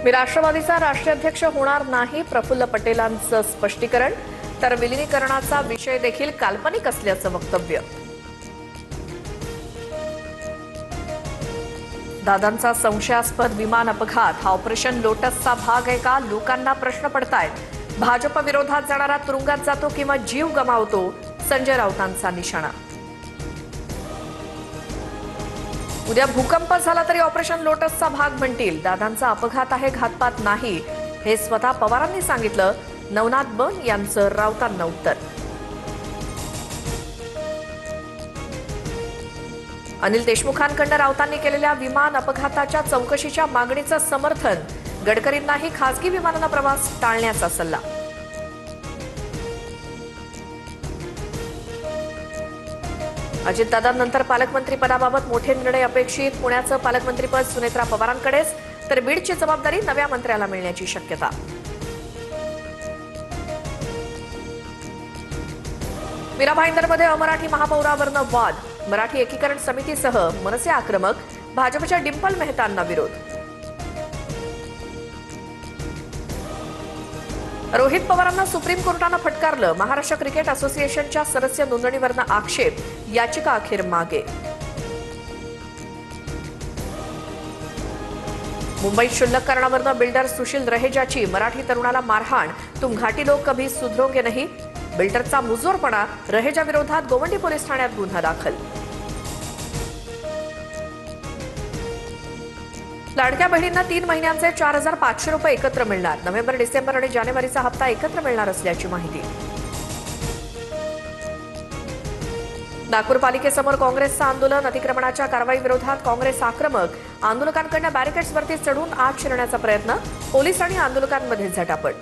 मी राष्ट्रवादीचा राष्ट्रीय अध्यक्ष होणार नाही, प्रफुल्ल पटेलांचं स्पष्टीकरण. तर विलिनीकरणाचा विषय देखील काल्पनिक असल्याचं वक्तव्य. दादांचा संशयास्पद विमान अपघात हा ऑपरेशन लोटसचा भाग आहे का, लोकांना प्रश्न पडतायत. भाजप विरोधात जाणारा तुरुंगात जातो किंवा जीव गमावतो, संजय राऊतांचा निशाणा. उद्या भूकंप झाला तरी ऑपरेशन लोटसचा भाग म्हणतील. दादांचा अपघात आहे, घातपात नाही, हे स्वतः पवारांनी सांगितलं. नवनाथ बन यांचं राऊतांना उत्तर. अनिल देशमुखांकडून राऊतांनी केलेल्या विमान अपघाताच्या चौकशीच्या मागणीचं समर्थन. गडकरींनाही खासगी विमानानं प्रवास टाळण्याचा सल्ला. अजितदादांनंतर पालकमंत्रीपदाबाबत मोठे निर्णय अपेक्षित. पुण्याचं पालकमंत्रीपद सुनेत्रा पवारांकडेच, तर बीडची जबाबदारी नव्या मंत्र्याला मिळण्याची शक्यता. मीरा भाईंदरमध्ये अमराठी महापौरावरनं वाद. मराठी एकीकरण समितीसह मनसे आक्रमक, भाजपच्या डिंपल मेहतांना विरोध. रोहित पवारांना सुप्रीम कोर्टानं फटकारलं. महाराष्ट्र क्रिकेट असोसिएशनच्या सदस्य नोंदणीवरनं आक्षेप, याचिका अखेर मागे. मुंबईत क्षुल्लक कारणावरनं बिल्डर सुशील रहेजाची मराठी तरुणाला मारहाण. तुम घाटी लोक कभी सुधरोगे नहीं, बिल्डरचा मुजोरपणा. रहेजा विरोधात गोवंडी पोलीस ठाण्यात गुन्हा दाखल. लाडक्या बहिणींना 3 महिन्यांचे 4,500 रुपये एकत्र मिळणार. नोव्हेंबर, डिसेंबर आणि जानेवारीचा हप्ता एकत्र मिळणार असल्याची माहिती. नागपूर पालिकेसमोर काँग्रेसचं आंदोलन. अतिक्रमणाच्या कारवाई विरोधात काँग्रेस आक्रमक. आंदोलकांकडून बॅरिकेड्सवरती चढून आत शिरण्याचा प्रयत्न. पोलीस आणि आंदोलकांमध्ये झटापट.